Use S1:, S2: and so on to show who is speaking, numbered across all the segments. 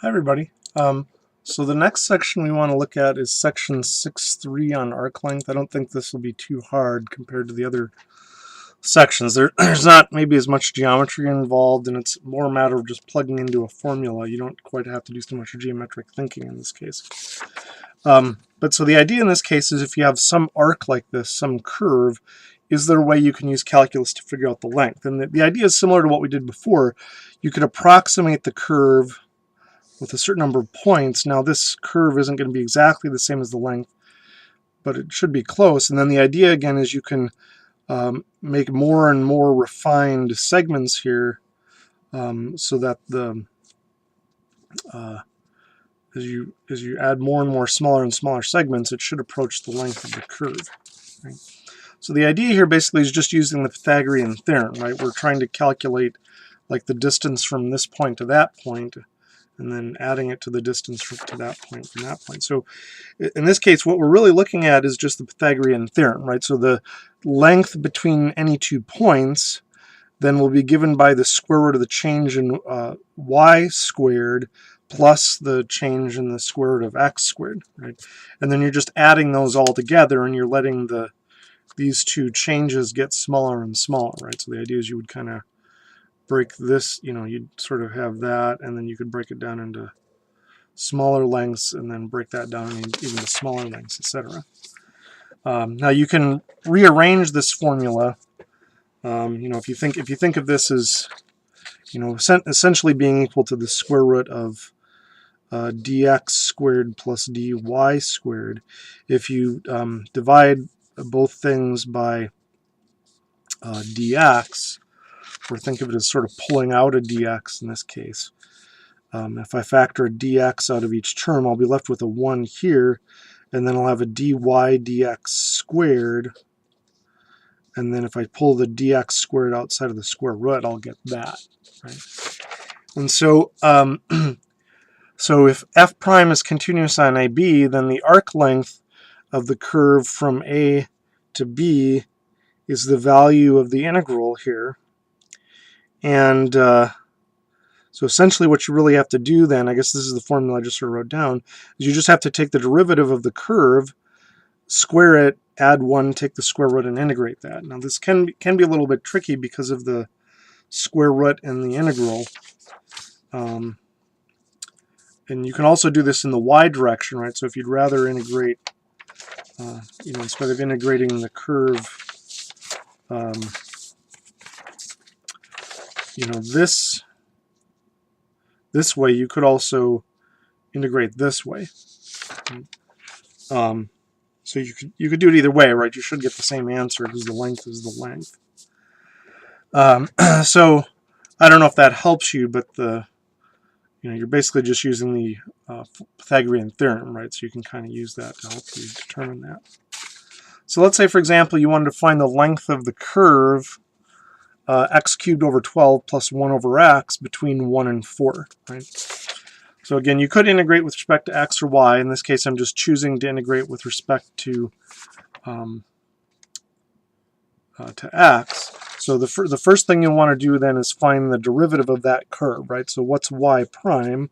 S1: Hi everybody. So the next section we want to look at is section 6.3 on arc length. I don't think this will be too hard compared to the other sections. There's not maybe as much geometry involved, and it's more a matter of just plugging into a formula. You don't quite have to do so much geometric thinking in this case. But so the idea in this case is if you have some arc like this, some curve, is there a way you can use calculus to figure out the length? And the idea is similar to what we did before. You could approximate the curve with a certain number of points. Now this curve isn't going to be exactly the same as the length, but it should be close. And then the idea again is you can make more and more refined segments here, so that the as you add more and more smaller and smaller segments, it should approach the length of the curve. Right? So the idea here basically is just using the Pythagorean theorem. Right? We're trying to calculate like the distance from this point to that point, and then adding it to the distance to that point from that point. So in this case, what we're really looking at is just the Pythagorean theorem, right? So the length between any 2 points then will be given by the square root of the change in y squared plus the change in the square root of x squared, right? And then you're just adding those all together, and you're letting these two changes get smaller and smaller, right? So the idea is you would kind of break this, you'd sort of have that, and then you could break it down into smaller lengths, and then break that down into even smaller lengths, etc. Now you can rearrange this formula. If you think of this as, essentially being equal to the square root of dx squared plus dy squared. If you divide both things by dx, or think of it as sort of pulling out a dx in this case. If I factor a dx out of each term, I'll be left with a 1 here, and then I'll have a dy dx squared, and then if I pull the dx squared outside of the square root, I'll get that. Right? And so, so if f prime is continuous on AB, then the arc length of the curve from A to B is the value of the integral here. And so essentially what you really have to do then, I guess this is the formula I just sort of wrote down, is you just have to take the derivative of the curve, square it, add 1, take the square root, and integrate that. Now this can be a little bit tricky because of the square root and the integral. And you can also do this in the y direction, right? So if you'd rather integrate, instead of integrating the curve, this way, you could also integrate this way. So you could do it either way, right? You should get the same answer because the length is the length. So I don't know if that helps you, but you're basically just using the Pythagorean theorem, right? So you can kind of use that to help you determine that. So let's say, for example, you wanted to find the length of the curve x cubed over 12 plus 1 over x between 1 and 4, right? So again, you could integrate with respect to x or y. In this case, I'm just choosing to integrate with respect to x. So the first thing you'll want to do then is find the derivative of that curve, right? So what's y prime?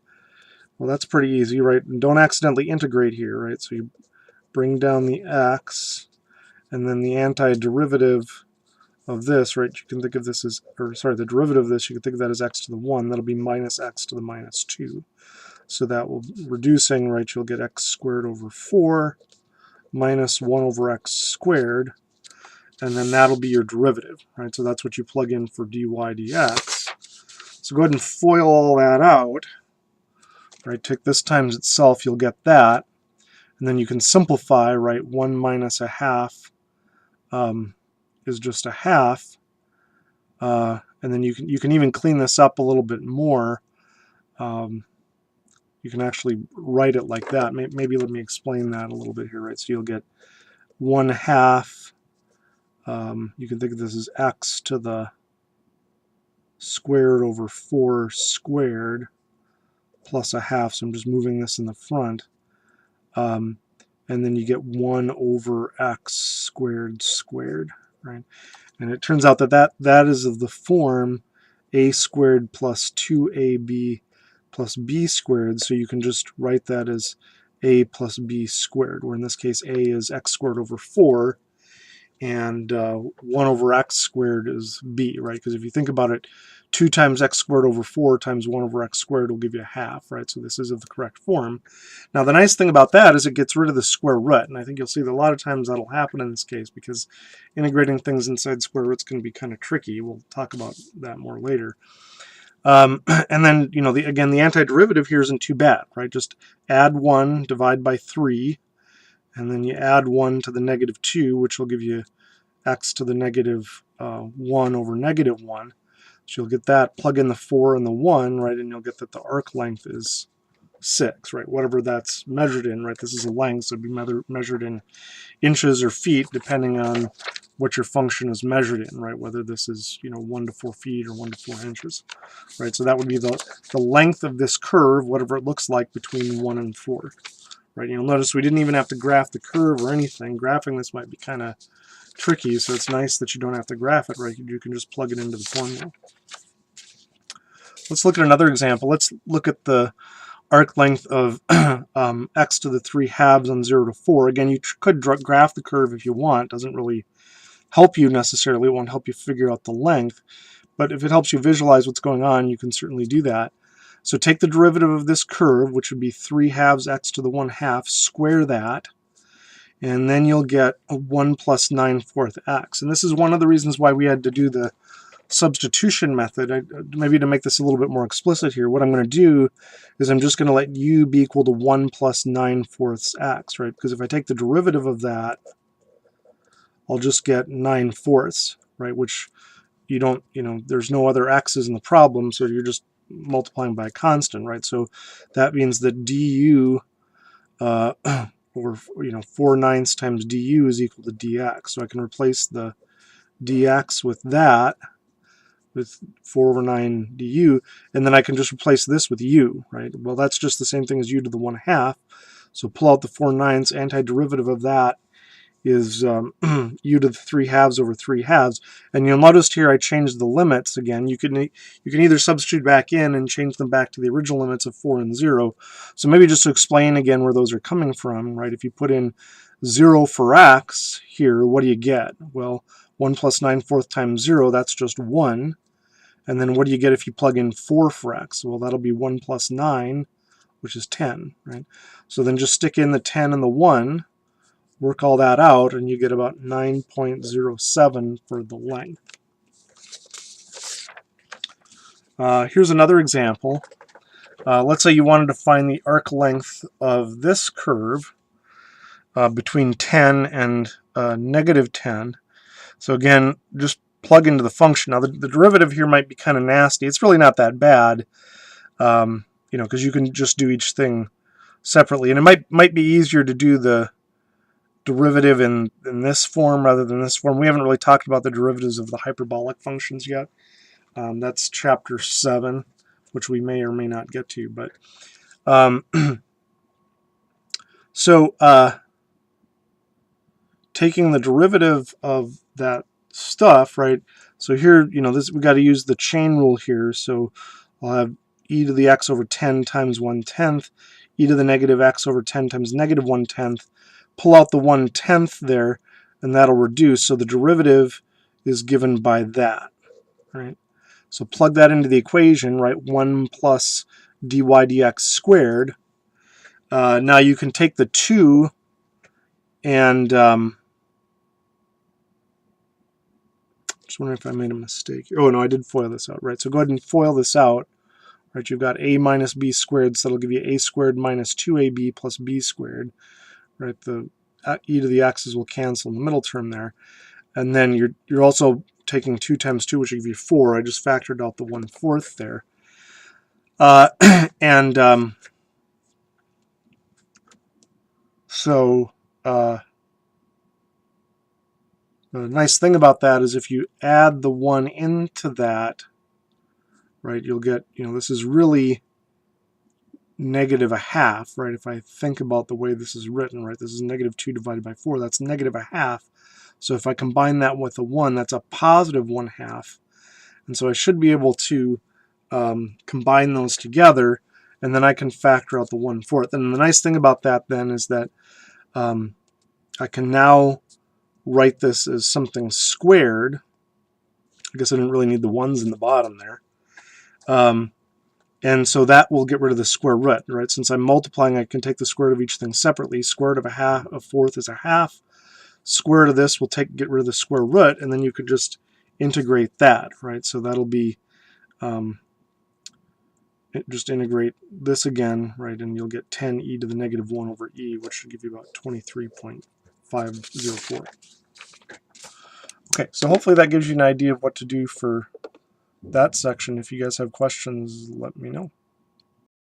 S1: Well, that's pretty easy, right? And don't accidentally integrate here, right? So you bring down the x, and then the antiderivative of this, right? You can think of this as, the derivative of this, you can think of that as x to the 1. That'll be minus x to the minus 2. So that will, reducing, right, you'll get x squared over 4 minus 1 over x squared, and then that'll be your derivative, right? So that's what you plug in for dy dx. So go ahead and FOIL all that out, right? Take this times itself, you'll get that. And then you can simplify, right? 1 minus a half is just a half. And then you can even clean this up a little bit more. You can actually write it like that. Maybe let me explain that a little bit here, right? So you'll get 1 half. You can think of this as x to the squared over 4 squared plus a half. So I'm just moving this in the front. And then you get 1 over x squared squared, right? And it turns out that is of the form a squared plus 2ab plus b squared, so you can just write that as a plus b squared, where in this case a is x squared over 4, and 1 over x squared is b, right? Because if you think about it, 2 times x squared over 4 times 1 over x squared will give you a half, right? So this is of the correct form. Now the nice thing about that is it gets rid of the square root, and I think you'll see that a lot of times that'll happen in this case because integrating things inside square roots can be kind of tricky. We'll talk about that more later. And then, you know, again, the antiderivative here isn't too bad, right? Just add 1, divide by 3, and then you add 1 to the negative 2, which will give you x to the negative 1 over negative 1. So you'll get that, plug in the 4 and the 1, right, and you'll get that the arc length is 6, right, whatever that's measured in, right? This is a length, so it'd be measured in inches or feet, depending on what your function is measured in, right, whether this is, you know, 1 to 4 feet or 1 to 4 inches, right? So that would be the length of this curve, whatever it looks like, between 1 and 4. Right, you'll notice we didn't even have to graph the curve or anything. Graphing this might be kind of tricky, so it's nice that you don't have to graph it, right? You can just plug it into the formula. Let's look at another example. Let's look at the arc length of x to the 3 halves on 0 to 4. Again, you could graph the curve if you want. It doesn't really help you necessarily. It won't help you figure out the length. But if it helps you visualize what's going on, you can certainly do that. So take the derivative of this curve, which would be 3 halves x to the 1 half, square that, and then you'll get a 1 plus 9/4 x. And this is one of the reasons why we had to do the substitution method. Maybe to make this a little bit more explicit here, what I'm going to do is I'm just going to let u be equal to 1 plus 9/4 x, right? Because if I take the derivative of that, I'll just get 9/4, right? Which you don't, you know, there's no other x's in the problem, so you're just multiplying by a constant, right? So that means that du over, you know, 4/9 times du is equal to dx. So I can replace the dx with that, with 4/9 du, and then I can just replace this with u, right? Well, that's just the same thing as u to the 1 half. So pull out the 4/9, antiderivative of that is u to the 3 halves over 3 halves. And you'll notice here I changed the limits again. You can either substitute back in and change them back to the original limits of 4 and 0. So maybe just to explain again where those are coming from, right? If you put in 0 for x here, what do you get? Well, 1 plus 9/4 times 0, that's just 1. And then what do you get if you plug in 4 for x? Well, that'll be 1 plus 9, which is 10, right? So then just stick in the 10 and the 1, work all that out, and you get about 9.07 for the length. Here's another example. Let's say you wanted to find the arc length of this curve between 10 and negative 10. So again, just plug into the function. Now the derivative here might be kind of nasty. It's really not that bad, you know, because you can just do each thing separately, and it might be easier to do the derivative in this form rather than this form. We haven't really talked about the derivatives of the hyperbolic functions yet. That's chapter 7, which we may or may not get to. But so taking the derivative of that stuff, right? So here, you know, we got to use the chain rule here. So I'll have e to the x over 10 times 1/10, e to the negative x over 10 times negative 1/10. Pull out the 1/10 there, and that'll reduce. So the derivative is given by that, right? So plug that into the equation, right? 1 plus dy dx squared. Now you can take the 2 and just wondering if I made a mistake. Oh no, I did FOIL this out, right? So go ahead and FOIL this out, right? You've got a minus b squared, so that'll give you a squared minus 2ab plus b squared. Right, the e to the x's will cancel in the middle term there, and then you're also taking 2 times 2, which will give you 4. I just factored out the 1/4 there, so the nice thing about that is if you add the 1 into that, right, you'll get, you know, this is really negative 1/2, right? If I think about the way this is written, right, this is negative 2 divided by 4, that's negative 1/2. So if I combine that with a 1, that's a positive 1/2. And so I should be able to combine those together and then I can factor out the 1/4. And the nice thing about that then is that I can now write this as something squared. I guess I didn't really need the ones in the bottom there. And so that will get rid of the square root, right? Since I'm multiplying, I can take the square root of each thing separately. Square root of a fourth is a half. Square root of this will get rid of the square root, and then you could just integrate that, right? So that'll be, just integrate this again, right? And you'll get 10e to the negative 1 over e, which should give you about 23.504. Okay, so hopefully that gives you an idea of what to do for that section. If you guys have questions, let me know.